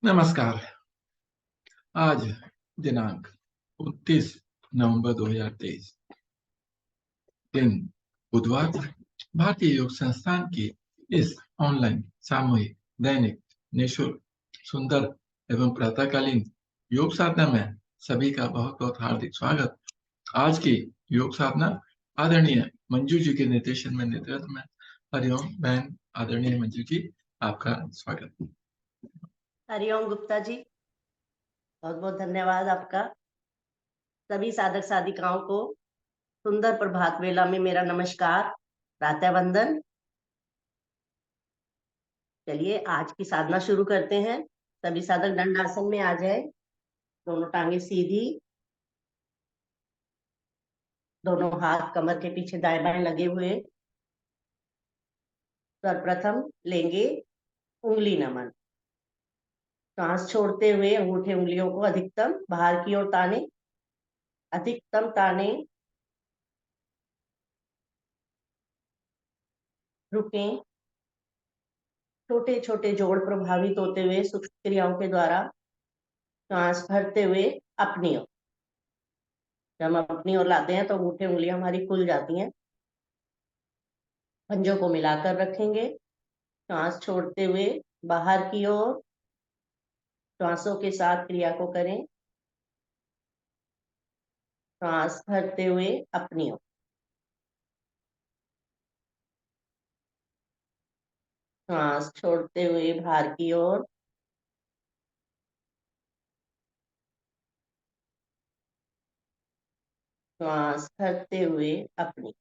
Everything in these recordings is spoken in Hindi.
नमस्कार। आज दिनांक 29 नवंबर 2023 दिन बुधवार को भारतीय योग संस्थान की इस ऑनलाइन सामूहिक दैनिक निशुल्क सुंदर एवं प्रातःकालीन योग साधना में सभी का बहुत बहुत हार्दिक स्वागत। आज की योग साधना आदरणीय मंजू जी के निर्देशन में नेतृत्व में। हरिओम बहन, आदरणीय मंजू जी, आपका स्वागत। हरिओम गुप्ता जी, बहुत बहुत धन्यवाद आपका। सभी साधक साधिकाओं को सुंदर प्रभात वेला में मेरा नमस्कार, प्रातः वंदन। चलिए आज की साधना शुरू करते हैं। सभी साधक दंडासन में आ जाए। दोनों टांगे सीधी, दोनों हाथ कमर के पीछे दाएं बाएं लगे हुए। सर्वप्रथम लेंगे उंगली नमन। सांस छोड़ते हुए अंगूठे उंगलियों को अधिकतम बाहर की ओर ताने, अधिकतम ताने, रुकें। छोटे छोटे जोड़ प्रभावित होते हुए सूक्ष्म क्रियाओं के द्वारा सांस भरते हुए अपनी ओर। जब हम अपनी ओर लाते हैं तो अंगूठे उंगलियां हमारी खुल जाती हैं। पंजों को मिलाकर रखेंगे। सांस छोड़ते हुए बाहर की ओर श्वासों के साथ क्रिया को करें। सांस भरते हुए अपनी ओर। सांस छोड़ते हुए बाहर की ओर। सांस भरते हुए अपनी।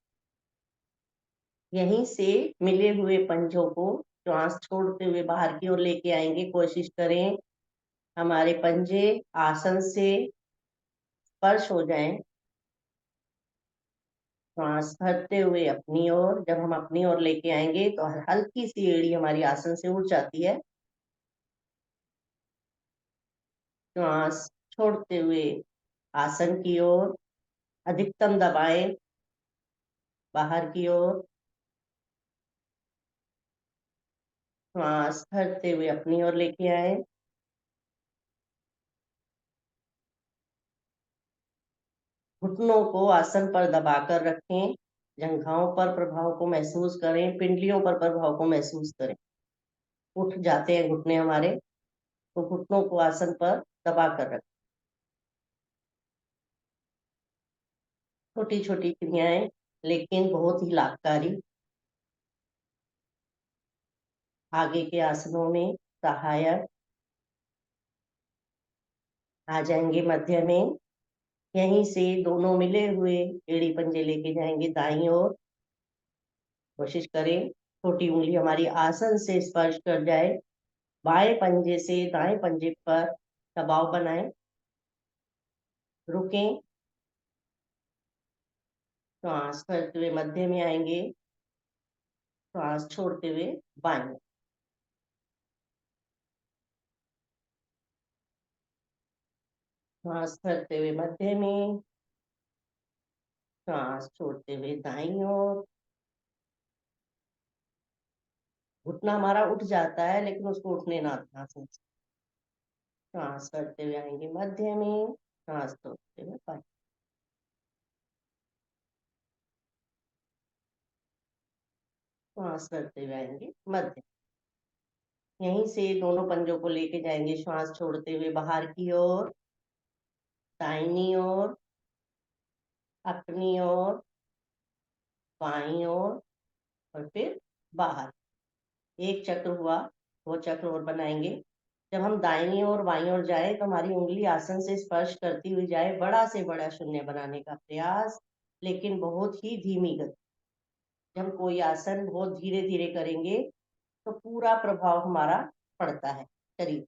यहीं से मिले हुए पंजों को श्वास छोड़ते हुए बाहर की ओर लेके आएंगे। कोशिश करें हमारे पंजे आसन से स्पर्श हो जाएं। सांस भरते हुए अपनी ओर। जब हम अपनी ओर लेके आएंगे तो हल्की सी एड़ी हमारी आसन से उठ जाती है। सांस छोड़ते हुए आसन की ओर अधिकतम दबाएं, बाहर की ओर। सांस भरते हुए अपनी ओर लेके आए। घुटनों को आसन पर दबाकर रखें। जंघाओं पर प्रभाव को महसूस करें, पिंडलियों पर प्रभाव को महसूस करें। उठ जाते हैं घुटने हमारे, तो घुटनों को आसन पर दबा कर रखें। छोटी छोटी क्रियाएं लेकिन बहुत ही लाभकारी। आगे के आसनों में सहायक। आ जाएंगे मध्य में। यहीं से दोनों मिले हुए एड़ी पंजे लेके जाएंगे दाईं ओर। कोशिश करें छोटी उंगली हमारी आसन से स्पर्श कर जाए। बाएं पंजे से दाएं पंजे पर दबाव बनाएं। रुकें। श्वास भरते हुए मध्य में आएंगे। श्वास छोड़ते हुए बाएं। श्वास भरते हुए मध्य में। श्वास छोड़ते हुए दाईं ओर। घुटना हमारा उठ जाता है लेकिन उसको उठने ना देना। श्वास करते हुए आएंगे मध्य में। श्वास छोड़ते हुए बाएं। श्वास करते हुए आएंगे मध्य। यहीं से दोनों पंजों को लेके जाएंगे श्वास छोड़ते हुए बाहर की ओर, दाहिनी ओर, अपनी ओर, बाईं ओर और फिर बाहर। एक चक्र हुआ, दो चक्र और बनाएंगे। जब हम दाहिनी ओर बाईं ओर जाए तो हमारी उंगली आसन से स्पर्श करती हुई जाए। बड़ा से बड़ा शून्य बनाने का प्रयास, लेकिन बहुत ही धीमी गति। जब हम कोई आसन बहुत धीरे धीरे करेंगे तो पूरा प्रभाव हमारा पड़ता है शरीर।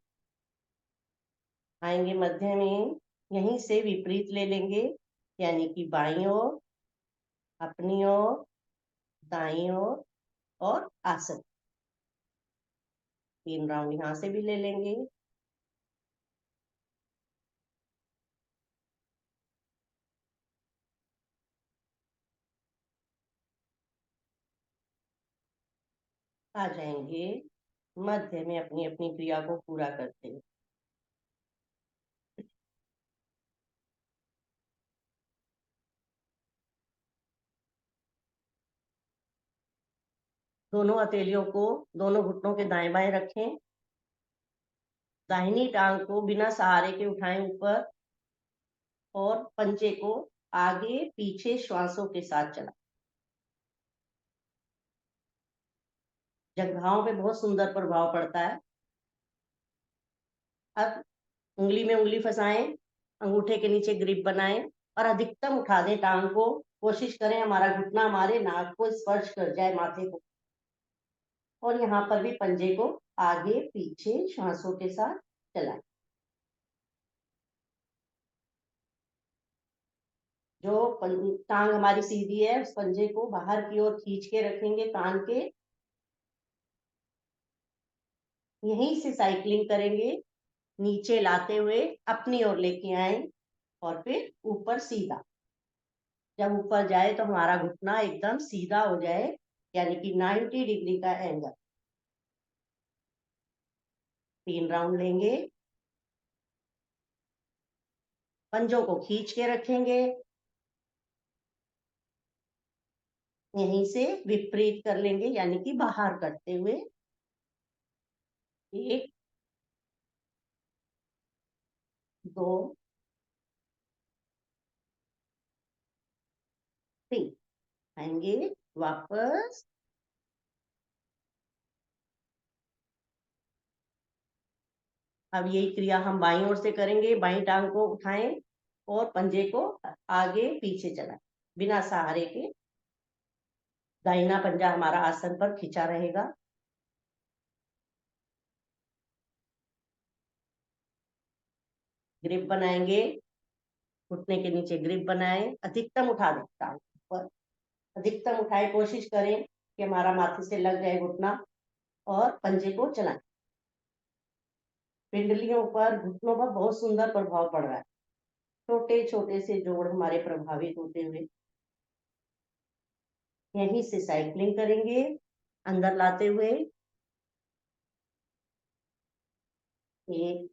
आएंगे मध्य में। यहीं से विपरीत ले लेंगे, यानी कि बाईं ओर, अपनी ओर, दाईं ओर और आसन। 3 राउंड यहाँ से भी ले लेंगे। आ जाएंगे मध्य में अपनी अपनी क्रिया को पूरा करते हुए। दोनों हथेलियों को दोनों घुटनों के दाएं बाएं रखें। दाहिनी टांग को बिना सहारे के उठाएं ऊपर और पंजे को आगे पीछे श्वासों के साथ चलाएं। जंघाओं पे बहुत सुंदर प्रभाव पड़ता है। अब उंगली में उंगली फंसाएं, अंगूठे के नीचे ग्रिप बनाएं और अधिकतम उठा दें टांग को। कोशिश करें हमारा घुटना हमारे नाक को स्पर्श कर जाए, माथे को। और यहाँ पर भी पंजे को आगे पीछे श्वासों के साथ चलाएं। जो टांग हमारी सीधी है उस पंजे को बाहर की ओर खींच के रखेंगे कान के। यहीं से साइकिलिंग करेंगे, नीचे लाते हुए अपनी ओर लेके आए और फिर ऊपर सीधा। जब ऊपर जाए तो हमारा घुटना एकदम सीधा हो जाए, यानी कि 90 डिग्री का एंगल। 3 राउंड लेंगे। पंजों को खींच के रखेंगे, यहीं से विपरीत कर लेंगे, यानी कि बाहर करते हुए। 1 2 3 आएंगे वापस। अब यही क्रिया हम बाईं ओर से करेंगे। बाईं टांग को उठाएं और पंजे को आगे पीछे चलाएं बिना सहारे के। दाहिना पंजा हमारा आसन पर खिंचा रहेगा। ग्रिप बनाएंगे, घुटने के नीचे ग्रिप बनाएं, अधिकतम उठा दें टांग पर। अधिकतम उठाए, कोशिश करें कि हमारा माथे से लग जाए घुटना और पंजे को चलाएं। पिंडलियों पर, घुटनों पर बहुत सुंदर प्रभाव पड़ रहा है। छोटे छोटे से जोड़ हमारे प्रभावित होते हुए। यहीं से साइकिलिंग करेंगे, अंदर लाते हुए। 1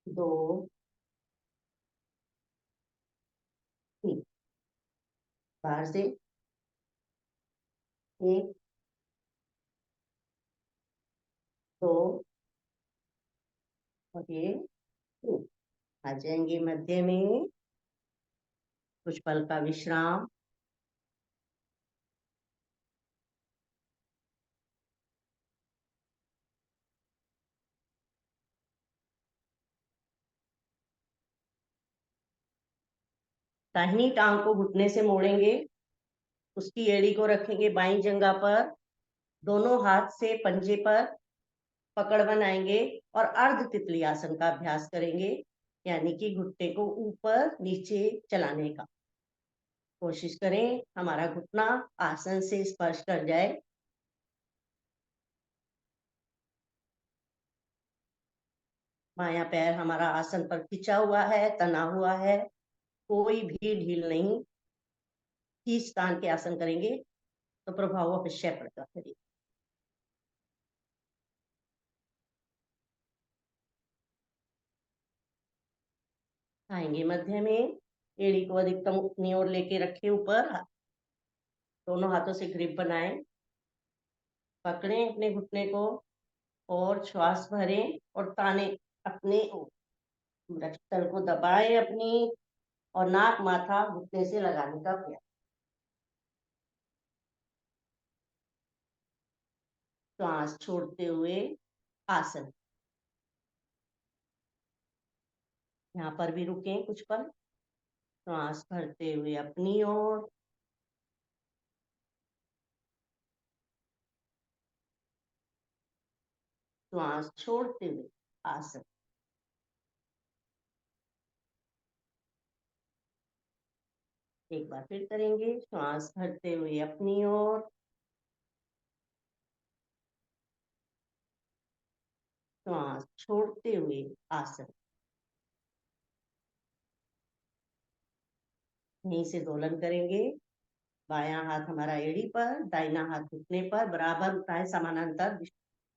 2 3 बाहर से। 1 2 और ये 3। आ जाएंगे मध्य में, कुछ पल का विश्राम। दाहिनी टांग को घुटने से मोड़ेंगे, उसकी एड़ी को रखेंगे बाईं जंघा पर। दोनों हाथ से पंजे पर पकड़ बनाएंगे और अर्ध तितली आसन का अभ्यास करेंगे, यानी कि घुटने को ऊपर नीचे चलाने का। कोशिश करें हमारा घुटना आसन से स्पर्श कर जाए। बायां पैर हमारा आसन पर खिंचा हुआ है, तना हुआ है, कोई भी ढील नहीं। खींच तान के आसन करेंगे तो प्रभाव अवश्य पड़ता है। आएंगे मध्य में, एड़ी को अधिकतम अपनी ओर लेके रखे ऊपर। दोनों हाथों से ग्रिप बनाएं, पकड़ें अपने घुटने को और श्वास भरें और ताने अपने तल को दबाएं अपनी, और नाक माथा घुटने से लगाने का प्रयास। श्वास छोड़ते हुए आसन। यहाँ पर भी रुकें कुछ पल। श्वास भरते हुए अपनी ओर, श्वास छोड़ते हुए आसन। एक बार फिर करेंगे। श्वास भरते हुए अपनी ओर, श्वास छोड़ते हुए आसन। यहीं से दोलन करेंगे। बायां हाथ हमारा एड़ी पर, दाहिना हाथ घुटने पर, बराबर उठाएं समानांतर,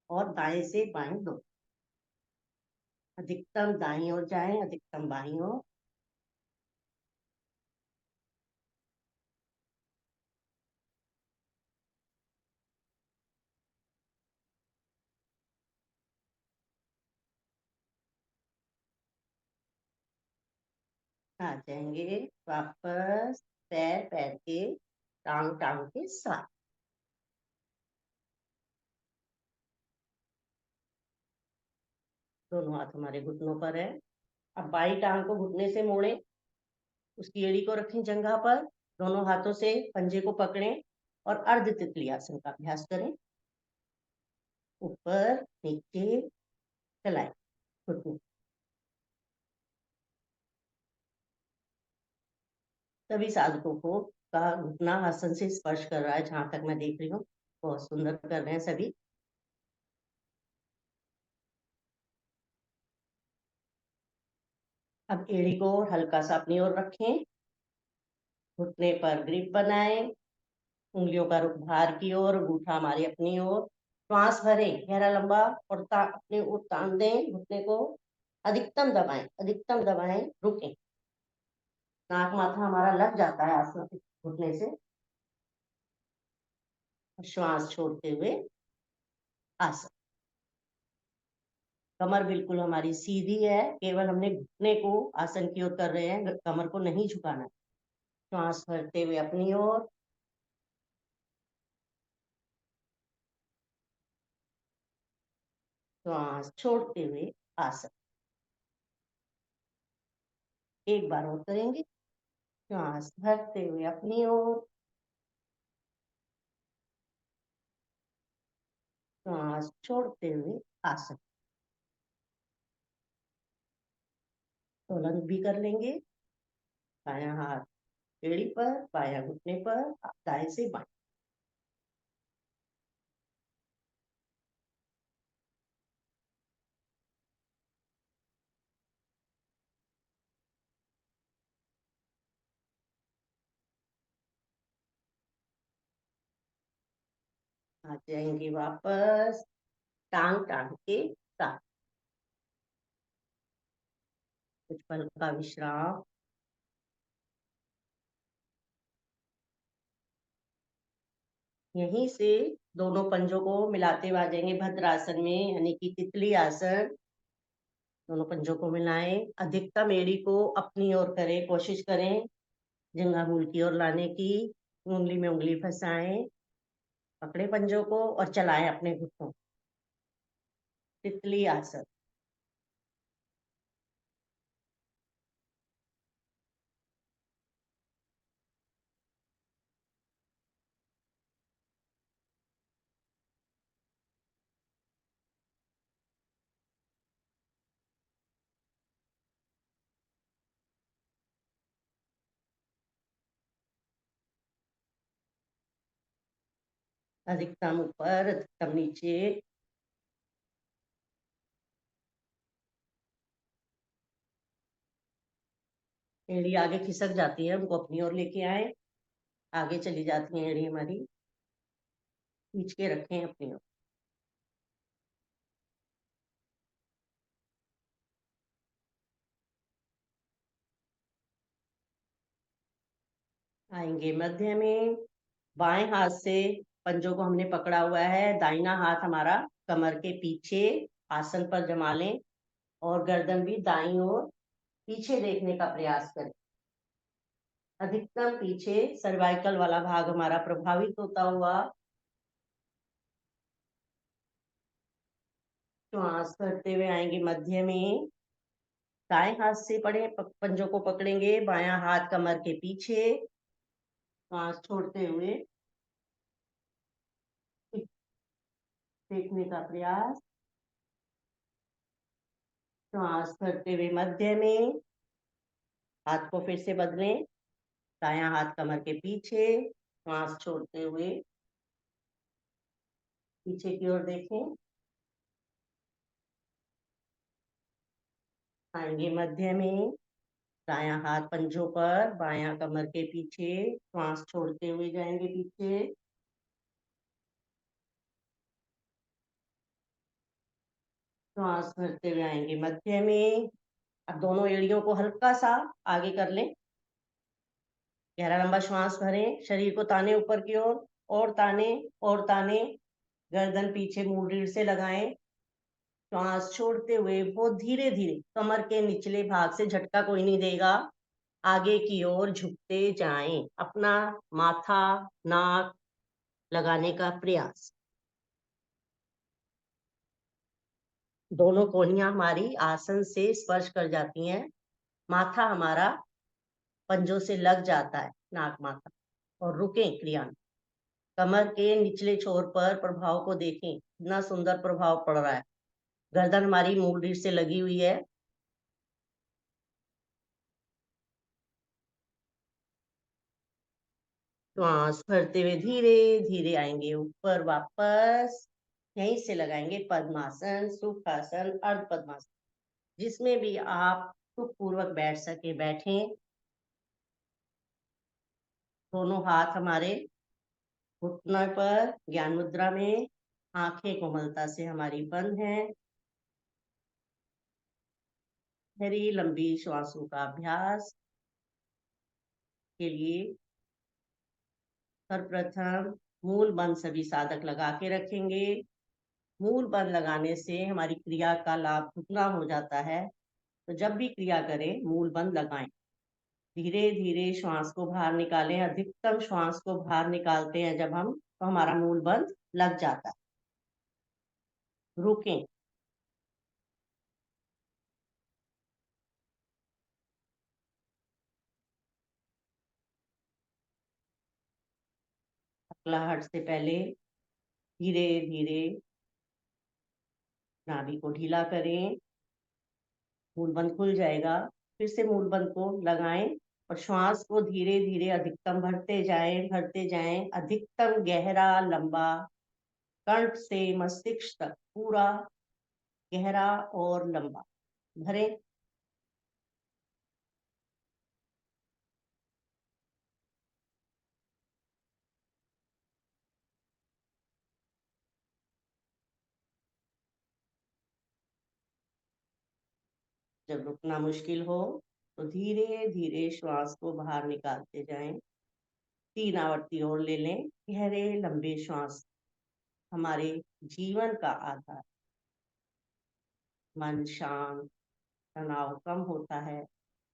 और दाएं से बाएं दो। अधिकतम दाईं ओर जाएं, अधिकतम बाईं ओर। आ जाएंगे वापस पैर पैर के, टांग टांग के साथ। दोनों हाथ हमारे घुटनों पर है। अब बाई टांग को घुटने से मोड़ें, उसकी एड़ी को रखें जंघा पर, दोनों हाथों से पंजे को पकड़ें और अर्ध तितली आसन का अभ्यास करें। ऊपर नीचे चलाएं घुटने। सभी साधकों को का घुटना आसन से स्पर्श कर रहा है, जहां तक मैं देख रही हूँ। बहुत सुंदर कर रहे हैं सभी। अब एड़ी को हल्का सा अपनी ओर रखें, घुटने पर ग्रिप बनाएं, उंगलियों का रुख बाहर की ओर, अंगूठा हमारी अपनी ओर। श्वास भरें गहरा लंबा और अपने ओर तान दें घुटने को। अधिकतम दबाएं, अधिकतम दबाएं, रुकें। नाक माथा हमारा लग जाता है आसन घुटने से। श्वास छोड़ते हुए आसन। कमर बिल्कुल हमारी सीधी है, केवल हमने घुटने को आसन की ओर कर रहे हैं, कमर को नहीं झुकाना। श्वास भरते हुए अपनी ओर, श्वास छोड़ते हुए आसन। एक बार और करेंगे। श्वास भरते हुए अपनी ओर, श्वास छोड़ते हुए आसन। दोलन भी कर लेंगे। बायां हाथ एड़ी पर, बायां घुटने पर, दाएं से बाएं। आ जाएंगे वापस टांग टांग के साथ। कुछ पल का विश्राम। यहीं से दोनों पंजों को मिलाते हुए आ जाएंगे भद्रासन में, यानी कि तितली आसन। दोनों पंजों को मिलाएं, अधिकतम एड़ी को अपनी ओर करें, कोशिश करें जंघा मूल की ओर लाने की। उंगली में उंगली फंसाएं, पकड़े पंजों को और चलाएं अपने घुटनों। तितली आसन। अधिकतम ऊपर, अधिकतम नीचे। एड़ी आगे खिसक जाती है, उनको अपनी ओर लेके आए। आगे चली जाती है एड़ी हमारी, खींच के रखें अपनी ओर। आएंगे मध्य में। बाएं हाथ से पंजों को हमने पकड़ा हुआ है, दाहिना हाथ हमारा कमर के पीछे आसन पर जमा लें और गर्दन भी दाईं ओर पीछे देखने का प्रयास करें। अधिकतम पीछे सर्वाइकल वाला भाग हमारा प्रभावित होता हुआ। श्वास करते हुए आएंगे मध्य में। दाएं हाथ से पंजों को पकड़ेंगे, बायां हाथ कमर के पीछे। श्वास छोड़ते हुए देखने का प्रयास। श्वास करते हुए मध्य में। हाथ को फिर से बदलें, दायां हाथ कमर के पीछे। श्वास छोड़ते हुए पीछे की ओर देखें। आएंगे मध्य में। दायां हाथ पंजों पर, बायां कमर के पीछे। श्वास छोड़ते हुए जाएंगे पीछे। श्वास भरते हुए आएंगे मध्य में। अब दोनों एड़ियों को हल्का सा आगे कर लें। गहरा लंबा श्वास भरें, शरीर को ताने ऊपर की ओर, और ताने और ताने। गर्दन पीछे मूल रीढ़ से लगाएं। श्वास छोड़ते हुए बहुत धीरे धीरे, कमर के निचले भाग से झटका कोई नहीं देगा। आगे की ओर झुकते जाएं, अपना माथा नाक लगाने का प्रयास। दोनों कोहनियां हमारी आसन से स्पर्श कर जाती हैं, माथा हमारा पंजों से लग जाता है, नाक माथा। और रुकें क्रिया में। कमर के निचले छोर पर प्रभाव को देखें, कितना सुंदर प्रभाव पड़ रहा है। गर्दन हमारी मूल रीढ़ से लगी हुई है। श्वास भरते हुए धीरे धीरे आएंगे ऊपर वापस। यहीं से लगाएंगे पद्मासन, सुखासन, अर्ध पद्मासन, जिसमें भी आप सुखपूर्वक बैठ सके बैठें। दोनों हाथ हमारे घुटने पर ज्ञान मुद्रा में, आंखें कोमलता से हमारी बंद हैं। गहरी लंबी श्वासों का अभ्यास के लिए सर्वप्रथम मूल बंद सभी साधक लगा के रखेंगे। मूल बंद लगाने से हमारी क्रिया का लाभ दुगना हो जाता है। तो जब भी क्रिया करें मूल बंद लगाएं। धीरे धीरे श्वास को बाहर निकालें। अधिकतम श्वास को बाहर निकालते हैं जब हम, तो हमारा मूल बंद लग जाता है। रुकें। हकलाहट से पहले धीरे धीरे नाभि को ढीला करें। मूल बंद खुल जाएगा। फिर से मूल बंद को लगाएं और श्वास को धीरे धीरे अधिकतम भरते जाएं, भरते जाएं। अधिकतम गहरा लंबा, कंठ से मस्तिष्क तक पूरा गहरा और लंबा भरें। जब रुकना मुश्किल हो तो धीरे धीरे श्वास को बाहर निकालते जाएं। 3 आवर्ती और ले लें। गहरे लंबे श्वास हमारे जीवन का आधार। मन शांत, तनाव कम होता है।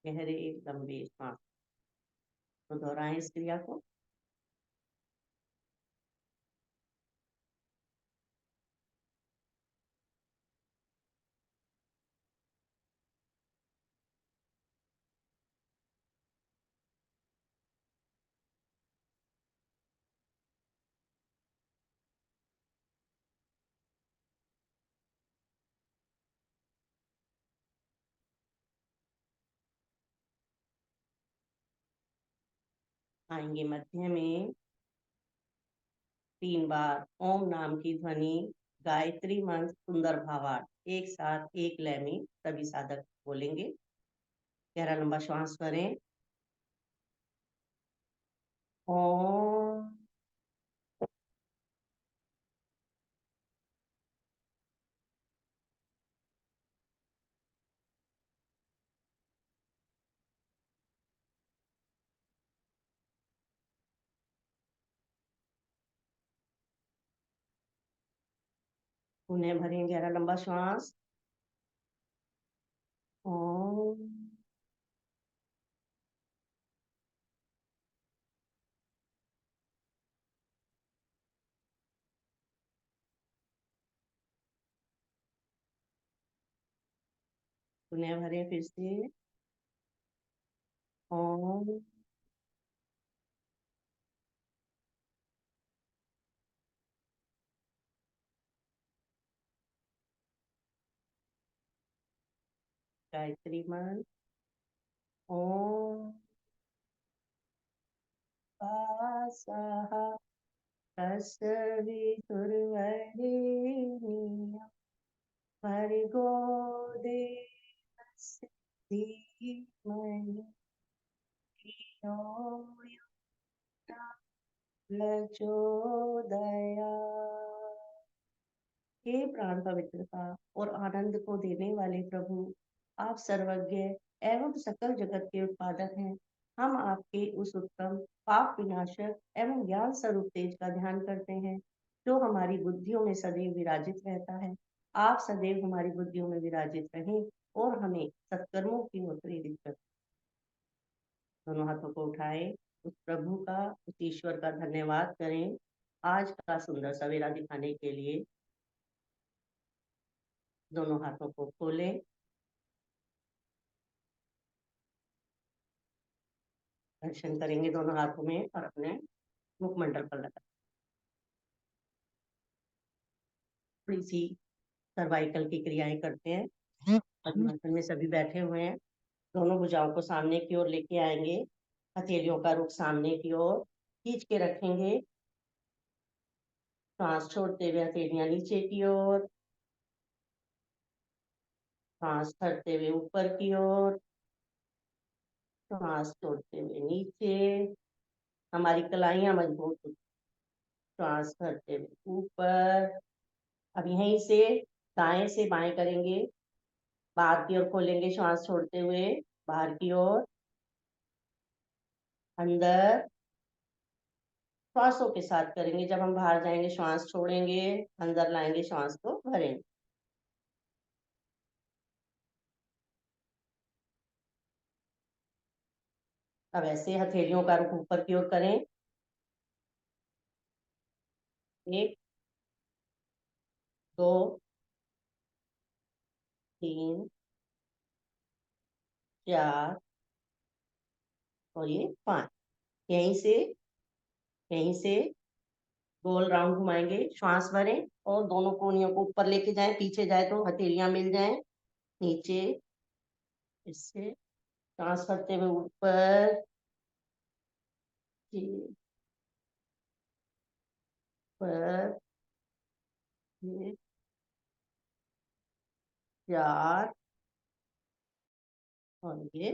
गहरे लंबे श्वास। तो दोहराएं इस क्रिया को। आएंगे मध्य में। 3 बार ओम नाम की ध्वनि, गायत्री मंत्र, सुंदर भावार्थ एक साथ एक लय में सभी साधक बोलेंगे। गहरा लंबा श्वास करें। ओम। पुनः भरें गहरा लंबा श्वास। ओम। पुनः भरें फिर से। ओम। गायत्री मंत्र। ओम स्वाहा तस्वितुर्वरेण्यं भर्गो देवस्य धीमहि धियो यो न प्रचोदयात्। हे प्राण पवित्रता और आनंद को देने वाले प्रभु, आप सर्वज्ञ एवं सकल जगत के उत्पादक हैं। हम आपके उस उत्तम पाप विनाशक एवं ज्ञान स्वरूप तेज का ध्यान करते हैं, जो हमारी बुद्धियों में सदैव विराजित रहता है। आप सदैव हमारी बुद्धियों में विराजित रहें और हमें सत्कर्मों की ओर प्रेरित करें। दोनों हाथों को उठाएं, उस प्रभु का, उस ईश्वर का धन्यवाद करें आज का सुंदर सवेरा दिखाने के लिए। दोनों हाथों को खोलें, दर्शन करेंगे दोनों हाथों में और अपने मुखमंडल पर लगा। थोड़ी सी सर्वाइकल की क्रियाएं करते हैं। पद्मासन में सभी बैठे हुए हैं। दोनों भुजाओं को सामने की ओर लेके आएंगे, हथेलियों का रुख सामने की ओर खींच के रखेंगे। सांस छोड़ते हुए हथेलियां नीचे की ओर, सांस भरते हुए ऊपर की ओर, सांस छोड़ते हुए नीचे। हमारी कलाइयां मजबूत होती। सांस भरते हुए ऊपर। अब यहीं से दाएं से बाएं करेंगे, बाहर की ओर खोलेंगे श्वास छोड़ते हुए, बाहर की ओर, अंदर। श्वासों के साथ करेंगे। जब हम बाहर जाएंगे श्वास छोड़ेंगे, अंदर लाएंगे श्वास को भरेंगे। अब ऐसे हथेलियों का रुख ऊपर की ओर करें। 1 2 3 4 और ये 5। यहीं से यहीं से गोल राउंड घुमाएंगे, श्वास भरें और दोनों कोहनियों को ऊपर लेके जाएं। पीछे जाए तो हथेलियां मिल जाएं नीचे। इससे सांस भरते हुए ऊपर, ऊपर, ये 4 और ये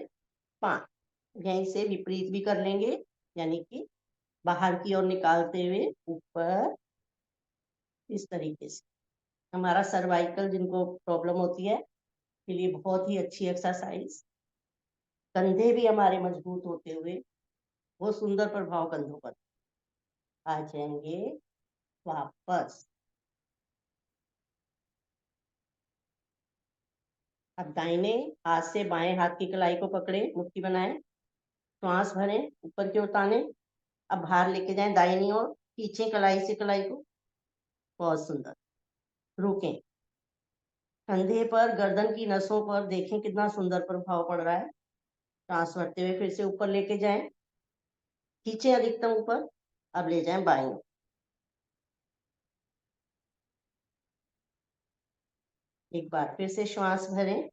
5। यहीं से विपरीत भी कर लेंगे, यानी कि बाहर की ओर निकालते हुए ऊपर, इस तरीके से। हमारा सर्वाइकल जिनको प्रॉब्लम होती है के लिए बहुत ही अच्छी एक्सरसाइज। कंधे भी हमारे मजबूत होते हुए वो सुंदर प्रभाव कंधों पर आ जाएंगे। वापस। अब दाहिने हाथ से बाएं हाथ की कलाई को पकड़े, मुट्ठी बनाएं, श्वास भरें, ऊपर की ओर ताने। अब बाहर लेके जाएं दाहिनी ओर, खींचे कलाई से कलाई को। बहुत सुंदर। रुकें। कंधे पर, गर्दन की नसों पर देखें कितना सुंदर प्रभाव पड़ रहा है। सांस भरते हुए फिर से ऊपर लेके जाएं, खींचे अधिकतम ऊपर। अब ले जाएं बाईं ओर। एक बार फिर से श्वास भरें,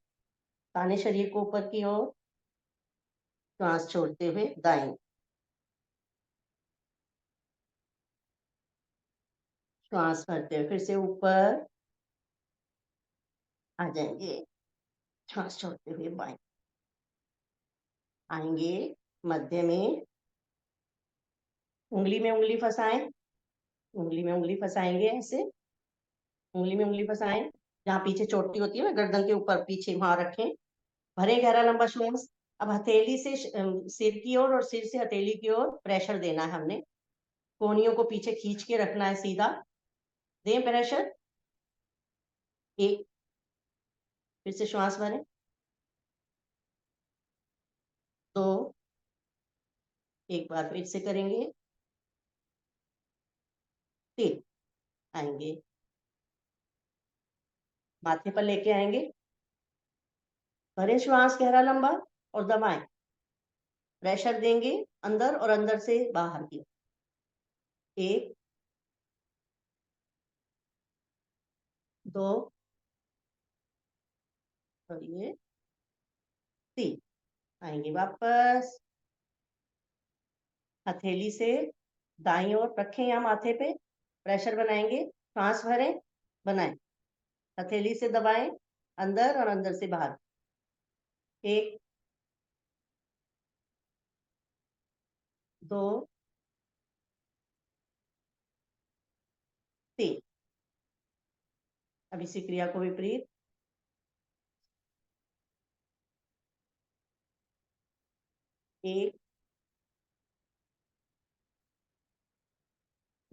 ताने शरीर को ऊपर की ओर, श्वास छोड़ते हुए दाएं। श्वास भरते हुए फिर से ऊपर आ जाएंगे, श्वास छोड़ते हुए बाएं आएंगे। मध्य में उंगली में उंगली फंसाएं, उंगली में उंगली फंसाएंगे ऐसे। उंगली में उंगली फंसाएं, जहाँ पीछे चोटी होती है ना गर्दन के ऊपर, पीछे वहां रखें। भरे गहरा लंबा श्वास। अब हथेली से सिर की ओर और सिर से हथेली की ओर प्रेशर देना है हमने। कोहनियों को पीछे खींच के रखना है सीधा। दें प्रेशर। एक, फिर से श्वास भरें। 2, एक बार फिर से करेंगे। 3 आएंगे, माथे पर लेके आएंगे। भरे श्वास गहरा लंबा और दबाएं। प्रेशर देंगे अंदर और अंदर से बाहर की। 1 2 और ये 3 आएंगे वापस। हथेली से दाईं ओर रखें, यहाँ माथे पे प्रेशर बनाएंगे। सांस भरें, बनाएं, हथेली से दबाएं अंदर और अंदर से बाहर। 1 2 3। अब इसी क्रिया को विपरीत। 1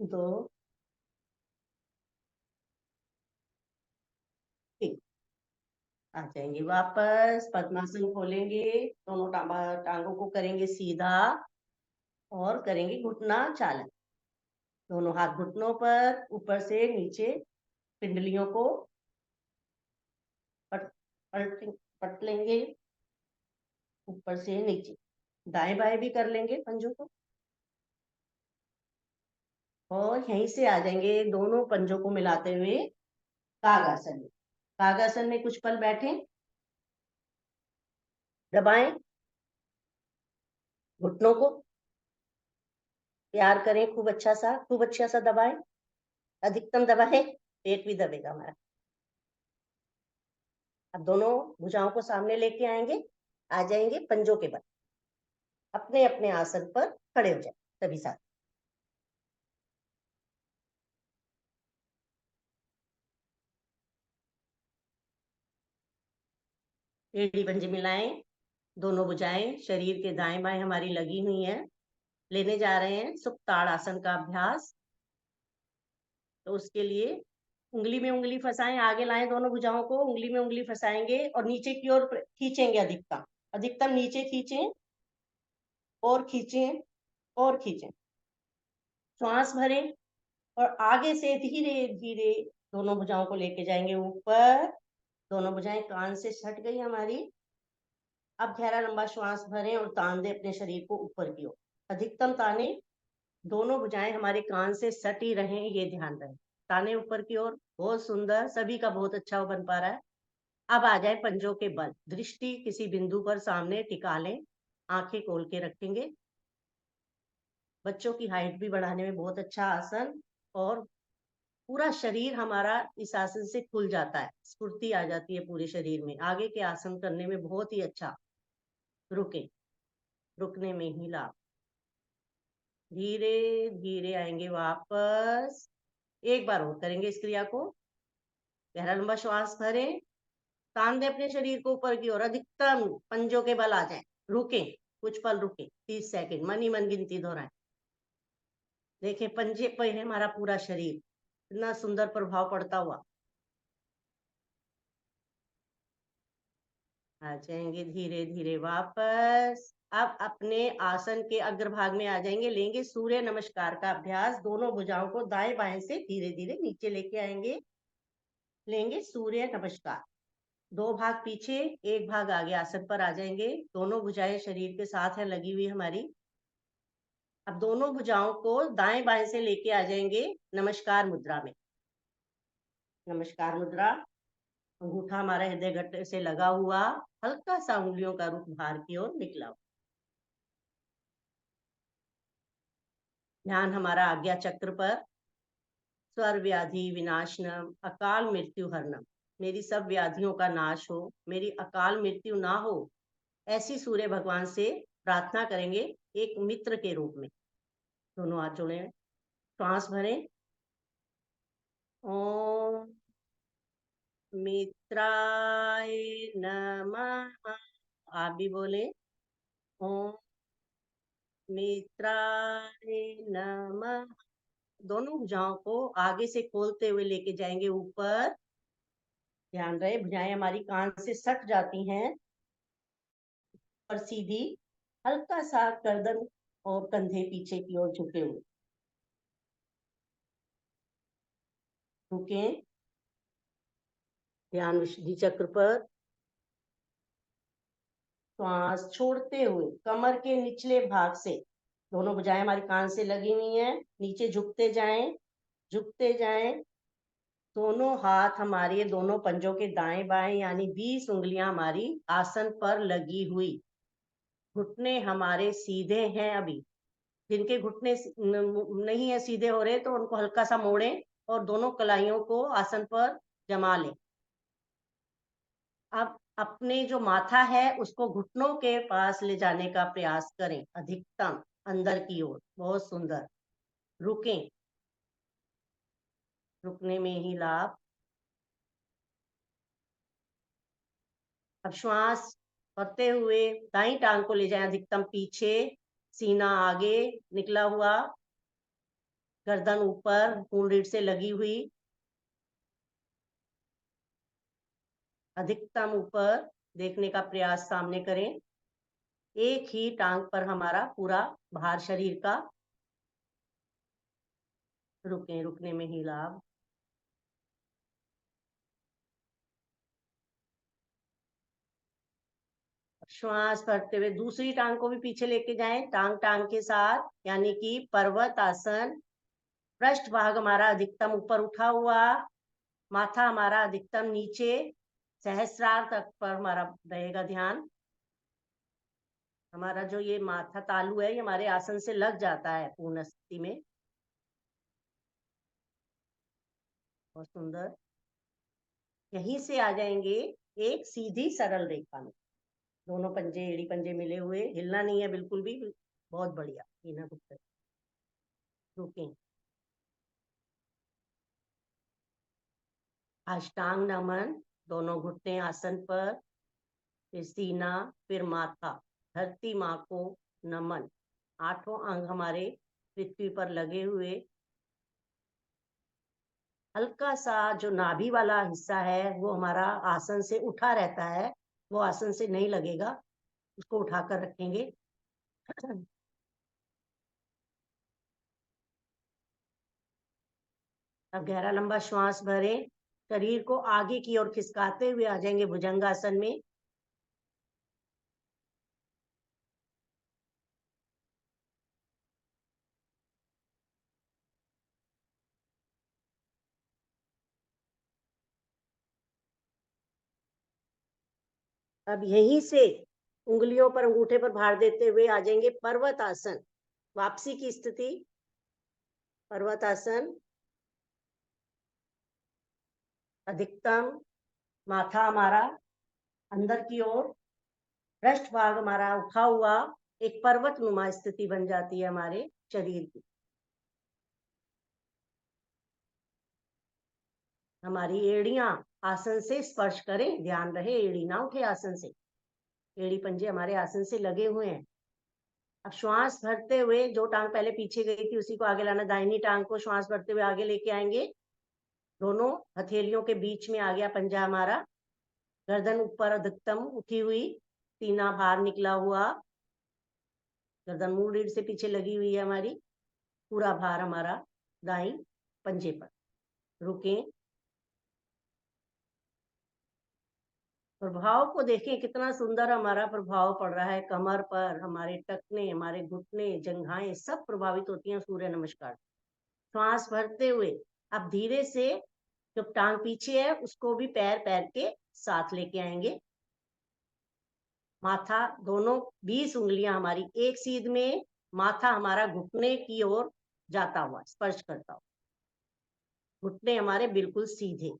2 3। आ जाएंगे वापस, पद्मासन खोलेंगे, दोनों टांगों को करेंगे सीधा और करेंगे घुटना चालन। दोनों हाथ घुटनों पर, ऊपर से नीचे पिंडलियों को पट पट पट लेंगे, ऊपर से नीचे। दाएं बाएं भी कर लेंगे पंजों को, और यहीं से आ जाएंगे दोनों पंजों को मिलाते हुए कागासन में। कागासन में कुछ पल बैठे, दबाएं घुटनों को, प्यार करें, खूब अच्छा सा दबाएं, अधिकतम दबाएं, पेट भी दबेगा हमारा। अब दोनों भुजाओं को सामने लेके आएंगे, आ जाएंगे पंजों के बल, अपने अपने आसन पर खड़े हो जाए सभी साथ। एड़ी पंजे मिलाएं, दोनों भुजाएं शरीर के दाएं बाएं हमारी लगी हुई हैं। लेने जा रहे हैं सुप्ताड़ आसन का अभ्यास। तो उसके लिए उंगली में उंगली फंसाएं, आगे लाएं दोनों भुजाओं को, उंगली में उंगली फंसाएंगे और नीचे की ओर खींचेंगे, अधिकतम अधिकतम नीचे खींचें और खींचें और खींचें। श्वास भरें और आगे से धीरे धीरे दोनों भुजाओं को लेके जाएंगे ऊपर। दोनों भुजाएं कान से सट गई हमारी। अब गहरा लंबा श्वास भरें और तान दें अपने शरीर को ऊपर की ओर, अधिकतम ताने। दोनों भुजाएं हमारे कान से सटी रहें, ये ध्यान रहे। ताने ऊपर की ओर, बहुत सुंदर, सभी का बहुत अच्छा बन पा रहा है। अब आ जाए पंजों के बल, दृष्टि किसी बिंदु पर सामने टिका लें, आंखें खोल के रखेंगे। बच्चों की हाइट भी बढ़ाने में बहुत अच्छा आसन, और पूरा शरीर हमारा इस आसन से खुल जाता है, स्फूर्ति आ जाती है पूरे शरीर में, आगे के आसन करने में बहुत ही अच्छा। रुके, रुकने में ही लाभ। धीरे धीरे आएंगे वापस। एक बार और करेंगे इस क्रिया को। गहरा लंबा श्वास भरें, तान दे अपने शरीर को ऊपर की ओर, अधिकतम पंजों के बल आ जाए। रुके, कुछ पल रुके, 30 सेकंड मन ही मन गिनती दोहराएं। देखें पंजे पे है हमारा पूरा शरीर, इतना सुंदर प्रभाव पड़ता हुआ। आ जाएंगे धीरे धीरे वापस। अब अपने आसन के अग्रभाग में आ जाएंगे, लेंगे सूर्य नमस्कार का अभ्यास। दोनों भुजाओं को दाएं बाएं से धीरे धीरे नीचे लेके आएंगे, लेंगे सूर्य नमस्कार। दो भाग पीछे, एक भाग आगे आसन पर आ जाएंगे। दोनों भुजाएं शरीर के साथ है लगी हुई हमारी। अब दोनों भुजाओं को दाएं बाएं से लेके आ जाएंगे नमस्कार मुद्रा में। नमस्कार मुद्रा, अंगूठा हमारा हृदय गट्टे से लगा हुआ, हल्का सा उंगलियों का रुख बाहर की ओर निकला हुआ। ध्यान हमारा आज्ञा चक्र पर। स्वर व्याधि विनाशनम, अकाल मृत्यु हरनम। मेरी सब व्याधियों का नाश हो, मेरी अकाल मृत्यु ना हो, ऐसी सूर्य भगवान से प्रार्थना करेंगे एक मित्र के रूप में। दोनों हाथ जोड़े, श्वास भरें। ओम मित्राय नमः। आप भी बोले ओम मित्राय नमः। दोनों भुजाओं को आगे से खोलते हुए लेके जाएंगे ऊपर। ध्यान रहे भुजाएं हमारी कान से सट जाती हैं और सीधी, हल्का सा गर्दन और कंधे पीछे की ओर झुके हुए। रुके, ध्यान विशुद्धि चक्र पर। श्वास छोड़ते हुए कमर के निचले भाग से, दोनों भुजाएं हमारी कान से लगी हुई हैं, नीचे झुकते जाएं, झुकते जाएं। दोनों हाथ हमारे दोनों पंजों के दाएं बाएं यानी 20 उंगलियां हमारी आसन पर लगी हुई। घुटने हमारे सीधे हैं अभी। जिनके घुटने नहीं है सीधे हो रहे, तो उनको हल्का सा मोड़ें और दोनों कलाइयों को आसन पर जमा लें। अब अपने जो माथा है उसको घुटनों के पास ले जाने का प्रयास करें, अधिकतम अंदर की ओर। बहुत सुंदर। रुकें, रुकने में ही लाभ। अब श्वास भरते हुए दाईं टांग को ले जाएं अधिकतम पीछे, सीना आगे निकला हुआ, गर्दन ऊपर, मूल रीढ़ से लगी हुई। अधिकतम ऊपर देखने का प्रयास सामने करें। एक ही टांग पर हमारा पूरा भार शरीर का। रुकें, रुकने में ही लाभ। श्वास भरते हुए दूसरी टांग को भी पीछे लेके जाएं, टांग टांग के साथ, यानी कि पर्वत आसन। पृष्ठ भाग हमारा अधिकतम ऊपर उठा हुआ, माथा हमारा अधिकतम नीचे, सहस्रार तक पर हमारा रहेगा ध्यान। हमारा जो ये माथा तालु है, ये हमारे आसन से लग जाता है पूर्ण स्थिति में। बहुत सुंदर। यहीं से आ जाएंगे एक सीधी सरल रेखा में, दोनों पंजे एड़ी पंजे मिले हुए, हिलना नहीं है बिल्कुल भी। बहुत बढ़िया, बिना रुके। रुकें। अष्टांग नमन, दोनों घुटने आसन पर, फिर सीना, फिर माथा, धरती माँ को नमन। 8 अंग हमारे पृथ्वी पर लगे हुए। हल्का सा जो नाभि वाला हिस्सा है वो हमारा आसन से उठा रहता है, वो आसन से नहीं लगेगा, उसको उठाकर रखेंगे। अब गहरा लंबा श्वास भरें, शरीर को आगे की ओर खिसकाते हुए आ जाएंगे भुजंगासन में। अब यहीं से उंगलियों पर, अंगूठे पर भार देते हुए आ जाएंगे पर्वत आसन, वापसी की स्थिति। पर्वत आसन, अधिकतम माथा हमारा अंदर की ओर, पृष्ठ भाग हमारा उठा हुआ, एक पर्वत नुमा स्थिति बन जाती है हमारे शरीर की। हमारी एड़ियां आसन से स्पर्श करें, ध्यान रहे एड़ी ना उठे आसन से। एड़ी पंजे हमारे आसन से लगे हुए हैं। अब श्वास भरते हुए जो टांग पहले पीछे गई थी उसी को आगे लाना, दाहिनी टांग को श्वास भरते हुए आगे लेके आएंगे। दोनों हथेलियों के बीच में आ गया पंजा हमारा, गर्दन ऊपर अधिकतम उठी हुई, सीना बाहर निकला हुआ, गर्दन मूल रीढ़ से पीछे लगी हुई है हमारी, पूरा भार हमारा दाईं पंजे पर। रुकें। प्रभाव को देखें, कितना सुंदर हमारा प्रभाव पड़ रहा है कमर पर, हमारे टखने, हमारे घुटने, जंघाएं सब प्रभावित होती हैं सूर्य नमस्कार। श्वास भरते हुए अब धीरे से जो टांग पीछे है उसको भी पैर पैर के साथ लेके आएंगे। माथा, दोनों 20 उंगलियां हमारी एक सीध में, माथा हमारा घुटने की ओर जाता हुआ, स्पर्श करता हुआ, घुटने हमारे बिल्कुल सीधे।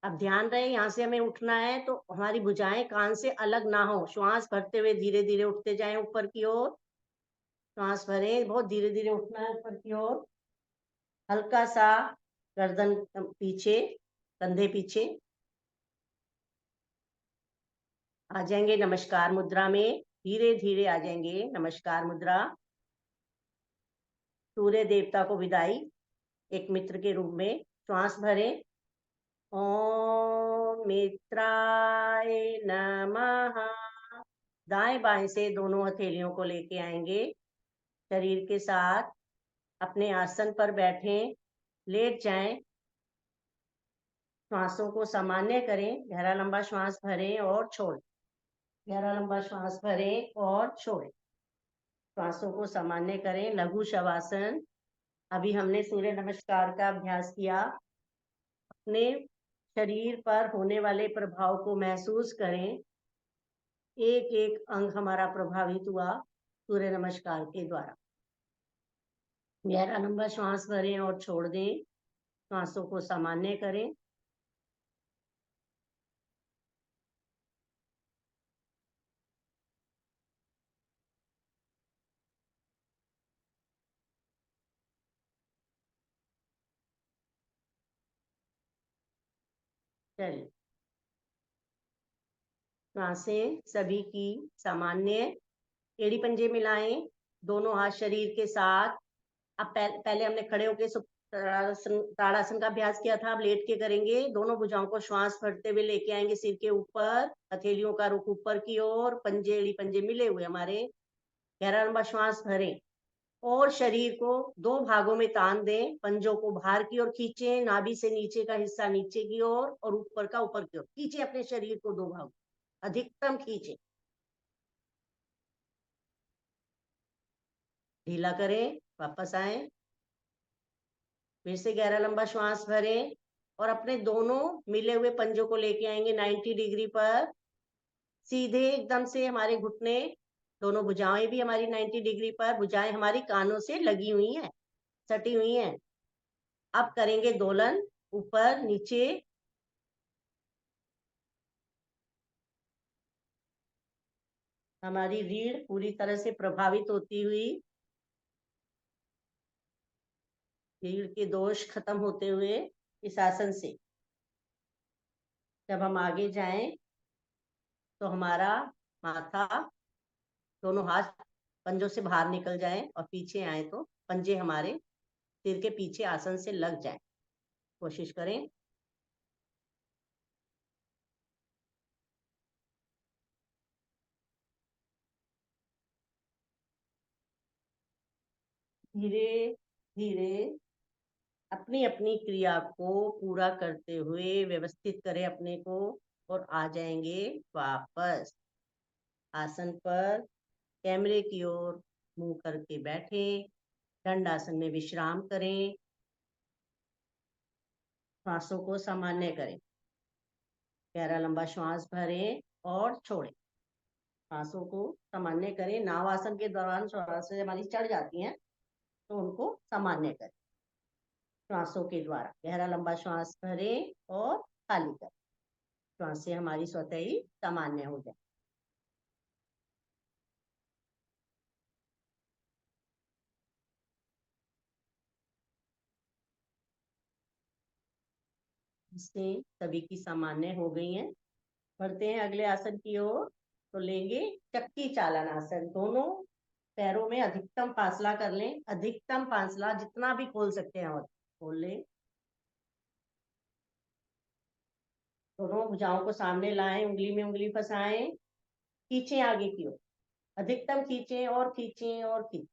अब ध्यान रहे यहाँ से हमें उठना है तो हमारी भुजाएं कान से अलग ना हो। श्वास भरते हुए धीरे धीरे उठते जाएं ऊपर की ओर। श्वास भरें, बहुत धीरे धीरे उठना है ऊपर की ओर। हल्का सा गर्दन पीछे, कंधे पीछे। आ जाएंगे नमस्कार मुद्रा में, धीरे धीरे आ जाएंगे नमस्कार मुद्रा। सूर्य देवता को विदाई एक मित्र के रूप में। श्वास भरें। ओम मित्राय नमः। दाएं बाएं से दोनों हथेलियों को लेके आएंगे, शरीर के साथ अपने आसन पर बैठें, लेट जाएं। श्वासों को सामान्य करें, गहरा लंबा श्वास भरें और छोड़ें, गहरा लंबा श्वास भरें और छोड़ें। श्वासों को सामान्य करें, लघु शवासन। अभी हमने सूर्य नमस्कार का अभ्यास किया। अपने शरीर पर होने वाले प्रभाव को महसूस करें। एक एक अंग हमारा प्रभावित हुआ सूर्य नमस्कार के द्वारा। गहरा लंबा श्वास भरें और छोड़ दें। श्वासों को सामान्य करें। चलिए, श्वासें सभी की सामान्य। एड़ी पंजे मिलाएं, दोनों हाथ शरीर के साथ। अब पहले हमने खड़े होकर ताड़ासन का अभ्यास किया था, अब लेट के करेंगे। दोनों भुजाओं को श्वास भरते हुए लेके आएंगे सिर के ऊपर, हथेलियों का रुख ऊपर की ओर, पंजे एड़ी पंजे मिले हुए हमारे। गहरा लंबा श्वास भरें और शरीर को 2 भागों में तान दें। पंजों को बाहर की ओर खींचें, नाभि से नीचे का हिस्सा नीचे की ओर और ऊपर का ऊपर की ओर खींचे। अपने शरीर को 2 भागों, अधिकतम खींचे, ढीला करें, वापस आए। फिर से गहरा लंबा श्वास भरें और अपने दोनों मिले हुए पंजों को लेके आएंगे 90 डिग्री पर, सीधे एकदम से। हमारे घुटने, दोनों भुजाएं भी हमारी 90 डिग्री पर, भुजाएं हमारी कानों से लगी हुई हैं, सटी हुई हैं। अब करेंगे दोलन, ऊपर नीचे। हमारी रीढ़ पूरी तरह से प्रभावित होती हुई, रीढ़ के दोष खत्म होते हुए इस आसन से जब हम आगे जाएं तो हमारा माथा, दोनों हाथ पंजों से बाहर निकल जाएं और पीछे आए तो पंजे हमारे सिर के पीछे आसन से लग जाएं। कोशिश करें। धीरे धीरे अपनी अपनी क्रिया को पूरा करते हुए व्यवस्थित करें अपने को और आ जाएंगे वापस आसन पर। कैमरे की ओर मुंह करके बैठे, दंडासन में विश्राम करें। श्वासों को सामान्य करें, गहरा लंबा श्वास भरें और छोड़ें। श्वासों को सामान्य करें। नावासन के दौरान श्वासें हमारी चढ़ जाती हैं तो उनको सामान्य करें श्वासों के द्वारा। गहरा लंबा श्वास भरें और खाली करें। श्वासें हमारी स्वतः ही सामान्य हो जाए। इससे सभी की सामान्य हो गई हैं। बढ़ते हैं अगले आसन की ओर। तो लेंगे चक्की चालन आसन। दोनों पैरों में अधिकतम फासला कर लें, अधिकतम फासला जितना भी खोल सकते हैं और खोल लें। दोनों भुजाओं को सामने लाएं, उंगली में उंगली फंसाएं, खींचें आगे की ओर, अधिकतम खींचें और खींचें और खींचें।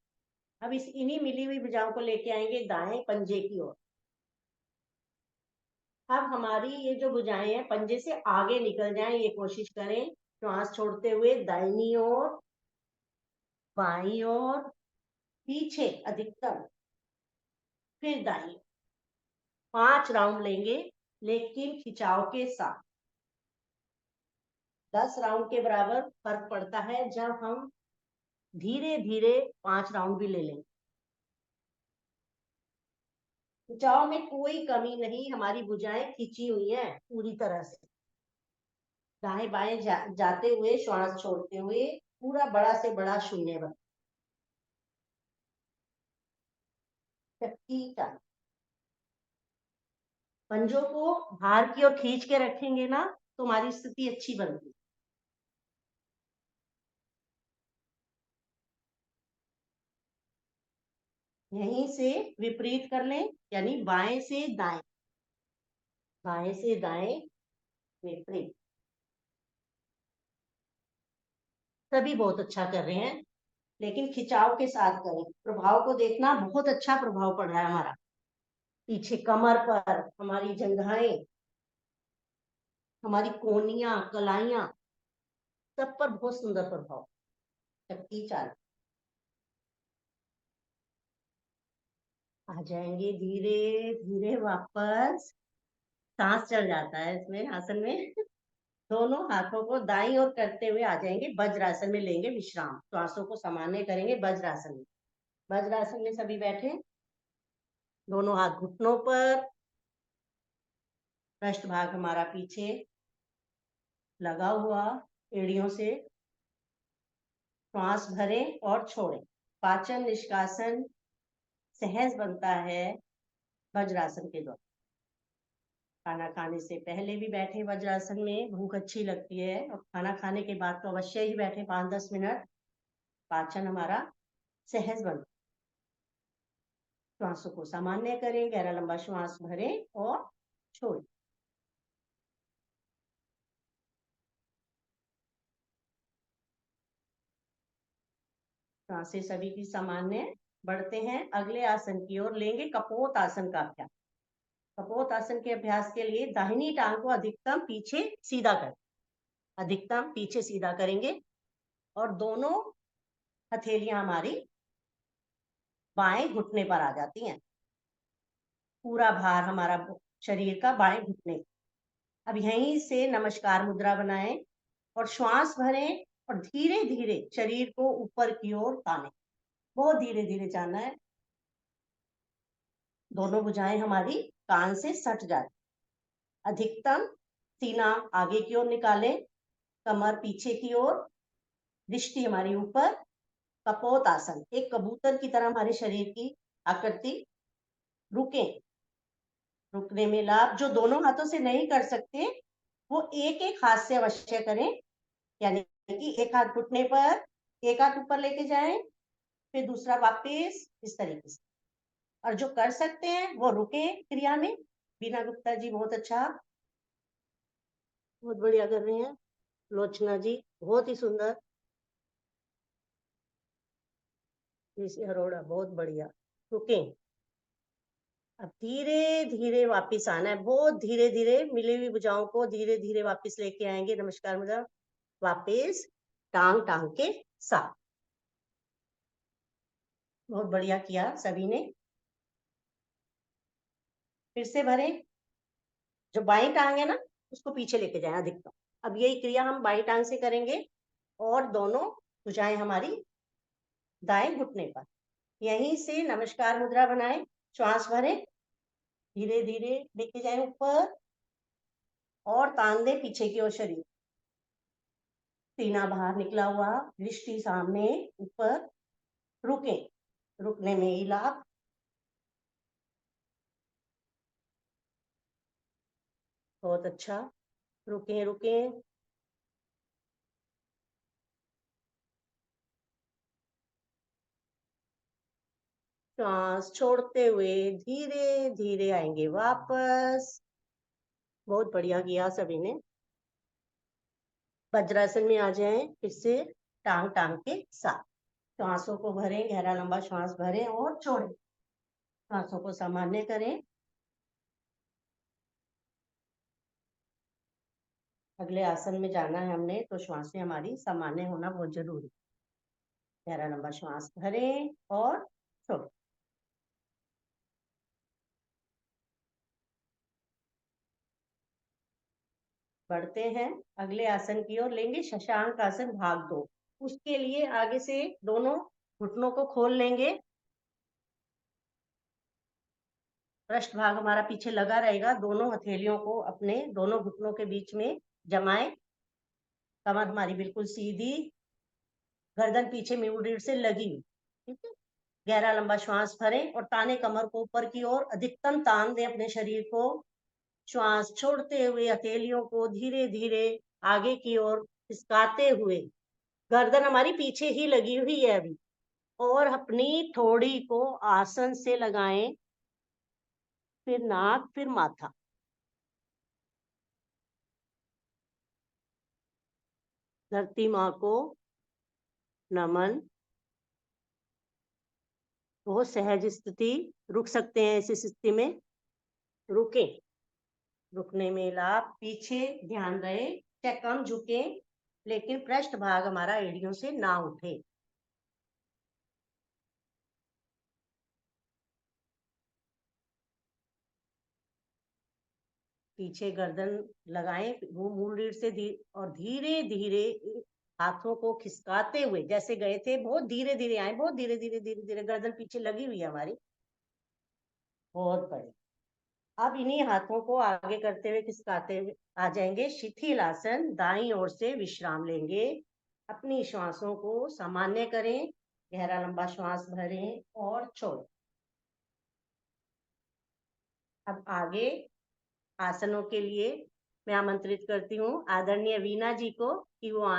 अब इस इन्हीं मिली हुई भुजाओं को लेके आएंगे दाएं पंजे की ओर। अब हमारी ये जो भुजाएं हैं पंजे से आगे निकल जाएं, ये कोशिश करें। श्वास छोड़ते हुए दाहिनी ओर, बाईं ओर, पीछे अधिकतम, फिर दाईं। 5 राउंड लेंगे लेकिन खिंचाव के साथ। 10 राउंड के बराबर फर्क पड़ता है जब हम धीरे धीरे 5 राउंड भी ले लेंगे। खिंचाव में कोई कमी नहीं, हमारी भुजाएं खिंची हुई हैं पूरी तरह से। दाएं बाएं जाते हुए, श्वास छोड़ते हुए पूरा बड़ा से बड़ा शून्य बन चक्की चालन। पंजों को बाहर की ओर खींच के रखेंगे ना तो हमारी स्थिति अच्छी बनती है। यहीं से विपरीत कर लें, यानी बाएं से दाएं, बाएं से दाएं, विपरीत। सभी बहुत अच्छा कर रहे हैं लेकिन खिंचाव के साथ करें। प्रभाव को देखना, बहुत अच्छा प्रभाव पड़ रहा है हमारा। पीछे कमर पर हमारी जंघाएं, हमारी कोहनियां, कलाइयां, सब पर बहुत सुंदर प्रभाव। चक्की चालन। आ जाएंगे धीरे धीरे वापस। सांस चढ़ जाता है इसमें आसन में। दोनों हाथों को दाईं ओर करते हुए आ जाएंगे वज्रासन में, लेंगे विश्राम। श्वासों को सामान्य करेंगे वज्रासन में। वज्रासन में सभी बैठे, दोनों हाथ घुटनों पर, पृष्ठ भाग हमारा पीछे लगा हुआ एड़ियों से। श्वास भरें और छोड़ें। पाचन निष्कासन सहज बनता है वज्रासन के द्वारा। खाना खाने से पहले भी बैठे वज्रासन में, भूख अच्छी लगती है, और खाना खाने के बाद तो अवश्य ही बैठे 5-10 मिनट। पाचन हमारा सहज बनता है। श्वासों को सामान्य करें, गहरा लंबा श्वास भरें और छोड़ें। सांसें सभी की सामान्य। बढ़ते हैं अगले आसन की ओर, लेंगे कपोत आसन का अभ्यास। कपोत आसन के अभ्यास के लिए दाहिनी टांग को अधिकतम पीछे सीधा करें, अधिकतम पीछे सीधा करेंगे और दोनों हथेलियां हमारी बाएं घुटने पर आ जाती हैं। पूरा भार हमारा शरीर का बाएं घुटने। अब यहीं से नमस्कार मुद्रा बनाएं और श्वास भरें और धीरे धीरे शरीर को ऊपर की ओर तानें। बहुत धीरे धीरे जाना है। दोनों भुजाएं हमारी कान से सट जाए। अधिकतम सीना आगे की ओर निकालें, कमर पीछे की ओर, दृष्टि हमारी ऊपर। कपोत आसन, एक कबूतर की तरह हमारे शरीर की आकृति। रुकें। रुकने में लाभ, जो दोनों हाथों से नहीं कर सकते वो एक एक हाथ से अवश्य करें। यानी कि एक हाथ घुटने पर, एक हाथ ऊपर लेके जाएं, फिर दूसरा वापस, इस तरीके से। और जो कर सकते हैं वो रुके क्रिया में। बीना गुप्ता जी बहुत अच्छा, बहुत बढ़िया कर रही हैं। लोचना जी बहुत ही सुंदर। ऋषि अरोड़ा बहुत बढ़िया। रुकें। अब धीरे धीरे वापस आना है, बहुत धीरे धीरे। मिली हुई भुजाओं को धीरे धीरे वापस लेके आएंगे। नमस्कार मुद्रा, वापस टांग टांग के साथ। बहुत बढ़िया किया सभी ने। फिर से भरें। जो बाई टांग है ना उसको पीछे लेके जाए अधिकतम। अब यही क्रिया हम बाई टांग से करेंगे और दोनों भुजाएं हमारी दाएं घुटने पर। यहीं से नमस्कार मुद्रा बनाएं। श्वास भरें, धीरे धीरे लेके जाए ऊपर और तान दे पीछे की ओर शरीर। सीना बाहर निकला हुआ, दृष्टि सामने ऊपर। रुके। रुकने में ही लाभ। बहुत अच्छा। रुके रुके। श्वास छोड़ते हुए धीरे धीरे आएंगे वापस। बहुत बढ़िया किया सभी ने। वज्रासन में आ जाएं फिर से टांग टांग के साथ। श्वासों को भरें, गहरा लंबा श्वास भरें और छोड़ें। श्वासों को सामान्य करें। अगले आसन में जाना है हमने, तो श्वासें हमारी सामान्य होना बहुत जरूरी। गहरा लंबा श्वास भरें और छोड़ें। बढ़ते हैं अगले आसन की ओर, लेंगे शशांक आसन भाग 2। उसके लिए आगे से दोनों घुटनों को खोल लेंगे। पृष्ठ भाग हमारा पीछे लगा रहेगा। दोनों हथेलियों को अपने दोनों घुटनों के बीच में जमाएं। कमर हमारी बिल्कुल सीधी, गर्दन पीछे मूल रीढ़ से लगी हुई। ठीक है। गहरा लंबा श्वास भरें और ताने कमर को ऊपर की ओर। अधिकतम तान दें अपने शरीर को। श्वास छोड़ते हुए हथेलियों को धीरे धीरे आगे की ओर खिसकाते हुए। गर्दन हमारी पीछे ही लगी हुई है अभी। और अपनी थोड़ी को आसन से लगाएं, फिर नाक, फिर माथा। धरती माँ को नमन। बहुत सहज स्थिति। रुक सकते हैं इस स्थिति में। रुके। रुकने में लाभ। पीछे ध्यान रहे, चाहे कम झुके लेकिन पृष्ठ भाग हमारा एड़ियों से ना उठे। पीछे गर्दन लगाएं वो मूल रीढ़ से और धीरे धीरे हाथों को खिसकाते हुए, जैसे गए थे बहुत धीरे धीरे आए। बहुत धीरे धीरे धीरे धीरे गर्दन पीछे लगी हुई है हमारी। बहुत बड़ी। अब इन्हीं हाथों को आगे करते हुए खिसकाते हुए आ जाएंगे शिथिल आसन। दाईं ओर से विश्राम लेंगे। अपनी श्वासों को सामान्य करें। गहरा लंबा श्वास भरें और छोड़ें। अब आगे आसनों के लिए मैं आमंत्रित करती हूँ आदरणीय वीना जी को कि वो